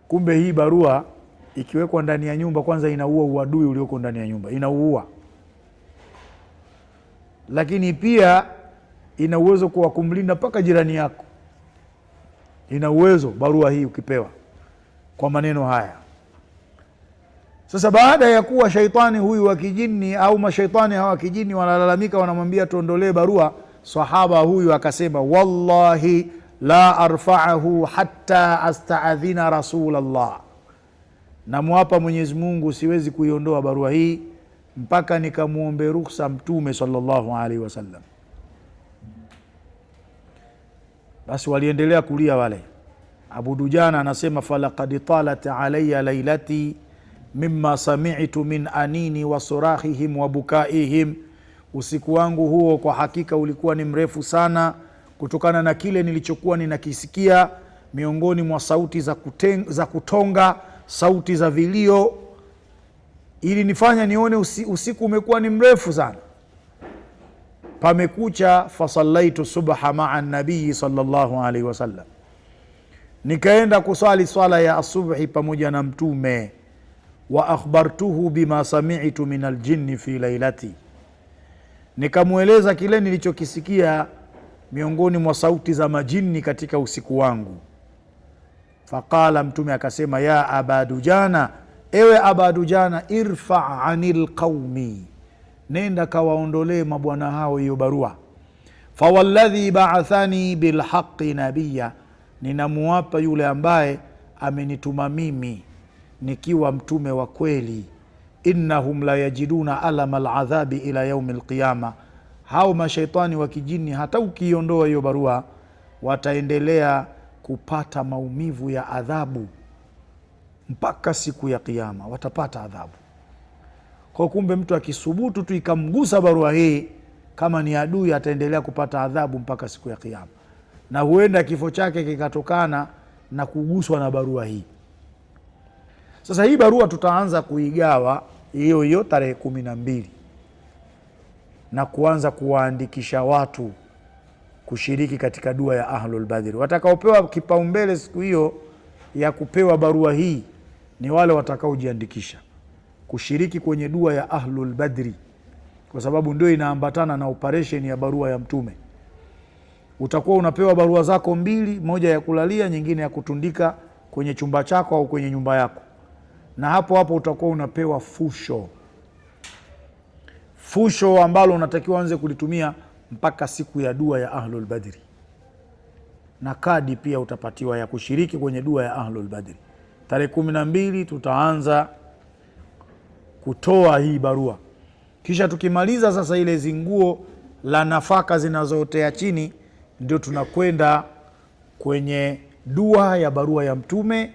Kumbe hii barua ikiwekwa ndani ya nyumba, kwanza inaua uadui ulioko ndani ya nyumba, inauua. Lakini pia ina uwezo kwa kumlinda mpaka jirani yako. Ina uwezo barua hii ukipewa kwa maneno haya. Sasa baada ya kuwa shaitani huyu wa kijini au mashaitani hawa kijini wanalalamika, wanamwambia tuondolee barua, sahaba huyu akasema wallahi la arfa'ahu hatta asta'adhina Rasulallah, namwapa Mwenyezi Mungu siwezi kuiondoa barua hii mpaka nikamuombe ruhusa Mtume sallallahu alaihi wasallam. Basi waliendelea kulia wale. Abu Dujana anasema falaqad talat alayya lailati mimma sami'tu min anini wa surahihim wa bukaihim, usiku wangu huo kwa hakika ulikuwa ni mrefu sana kutokana na kile nilichokuwa ninakisikia miongoni mwa sauti za kutonga, sauti za vilio. Ili nifanya nione usiku umekuwa ni mrefu sana. Pamekucha, fasallaitu subha maa nabii sallallahu alaihi wasallam, nikaenda kusali swala ya asubuhi pamoja na Mtume. Wa akhbartuhu bima sami'tu min aljinni fi lailati, Nikamweleza kile nilichokisikia miongoni mwa sauti za majini katika usiku wangu. Faqala, Mtume akasema, ya Aba Dujana, ewe Aba Dujana, irfa anil qaumi, nenda kawaondolee mabwana hao hiyo barua. Fawalladhi ba'athani bilhaqi nabiyya, ninamuapa yule ambaye amenituma mimi nikiwa mtume wa kweli. Innahum la yajiduna alama aladhabi ila yaumi alqiyama, hao mashaitani wa kijini hata ukiondoa hiyo barua wataendelea kupata maumivu ya adhabu mpaka siku ya Kiyama, watapata adhabu. Kwa kumbe mtu akisubutu tu ikamgusa barua hii, kama ni adui, ataendelea kupata adhabu mpaka siku ya Kiyama, na huenda kifo chake kikatokana na kuguswa na barua hii. Sasa hii barua tutaanza kuigawa hiyo hiyo tarehe 12 na kuanza kuwaandikisha watu kushiriki katika dua ya Ahlul Badri. Watakaopewa kipaumbele siku hiyo ya kupewa barua hii ni wale watakaojiandikisha kushiriki kwenye dua ya Ahlul Badri, kwa sababu ndio inaambatana na operation ya barua ya Mtume. Utakuwa unapewa barua zako mbili, moja ya kulalia, nyingine ya kutundika kwenye chumba chako au kwenye nyumba yako, na hapo hapo utakuwa unapewa fusho ambalo unatakiwa anze kulitumia mpaka siku ya dua ya Ahlul Badri, na kadi pia utapatiwa ya kushiriki kwenye dua ya Ahlul Badri. Tarehe 12 tutaanza kutoa hii barua, kisha tukimaliza sasa ile zinguo la nafaka zinazootea chini, ndio tunakwenda kwenye dua ya barua ya Mtume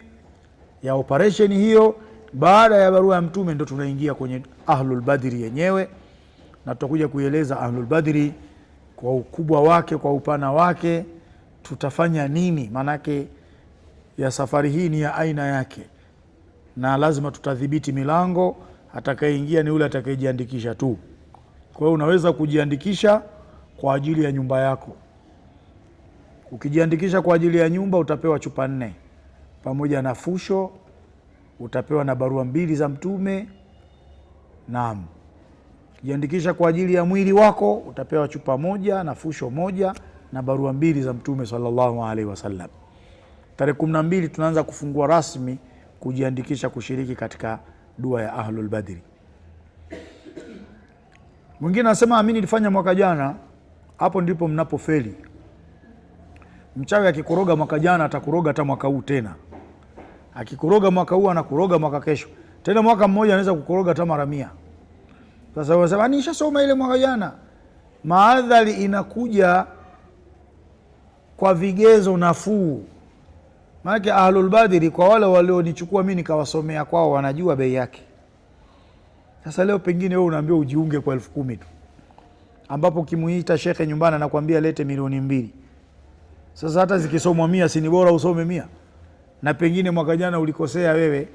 ya operation hiyo. Baada ya barua ya Mtume ndio tunaingia kwenye Ahlul Badri yenyewe, na tutakuja kueleza Ahlul Badri kwa ukubwa wake, kwa upana wake, tutafanya nini. Manake ya safari hii ni ya aina yake, na lazima tutadhibiti milango. Atakayeingia ni yule atakayejiandikisha tu. Kwa hiyo unaweza kujiandikisha kwa ajili ya nyumba yako. Ukijiandikisha kwa ajili ya nyumba utapewa chupa 4 pamoja na fusho, utapewa na barua 2 za Mtume. Naam. Ukijiandikisha kwa ajili ya mwili wako utapewa chupa 1 na fusho 1 na barua 2 za Mtume sallallahu alaihi wasallam. Tarehe 12 tunaanza kufungua rasmi kujiandikisha kushiriki katika dua ya Ahlul Badri. Mwingine anasema, amini nilifanya mwaka jana. Hapo ndipo mnapofeli. Mchawi akikuroga mwaka jana atakuroga hata mwaka huu tena. Akikuroga mwaka huu anakuroga mwaka kesho. Tena mwaka mmoja anaweza kukuroga hata mara 100. Sasa unasema nishasoma ile mwaka jana. Maadhali inakuja kwa vigezo nafuu. Maana Ahlul Badri kwa wale walionichukua mimi nikawasomea kwao wanajua bei yake. Sasa leo pengine wewe unaambiwa ujiunge kwa 10,000 tu, ambapo kimuita shekhe nyumbani anakuambia lete milioni 2. Sasa hata zikisomwa 100 si ni bora usome 100? Na pengine mwaka jana ulikosea wewe,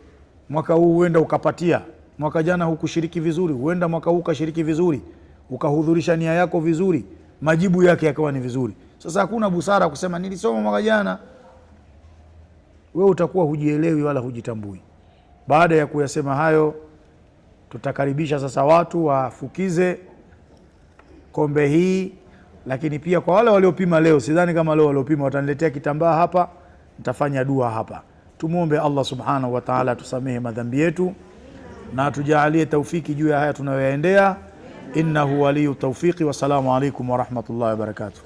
mwaka huu huenda ukapatia. Mwaka jana hukushiriki vizuri, huenda mwaka huu ukashiriki vizuri, ukahudhurisha nia yako vizuri, majibu yake yakawa ni vizuri. Sasa hakuna busara kusema nilisoma mwaka jana. Wewe utakuwa hujielewi wala hujitambui. Baada ya kuyasema hayo, tutakaribisha sasa watu wafukize kombe hii. Lakini pia kwa wale waliopima leo, sidhani kama leo waliopima wataniletea kitambaa hapa, nitafanya dua hapa. Tumuombe Allah subhanahu wa ta'ala tusamehe madhambi yetu na tujalie taufiki juu ya haya tunayoyaendea. Innahu waliyu tawfiqi. Wassalamu alaikum wa rahmatullahi wa barakatuh.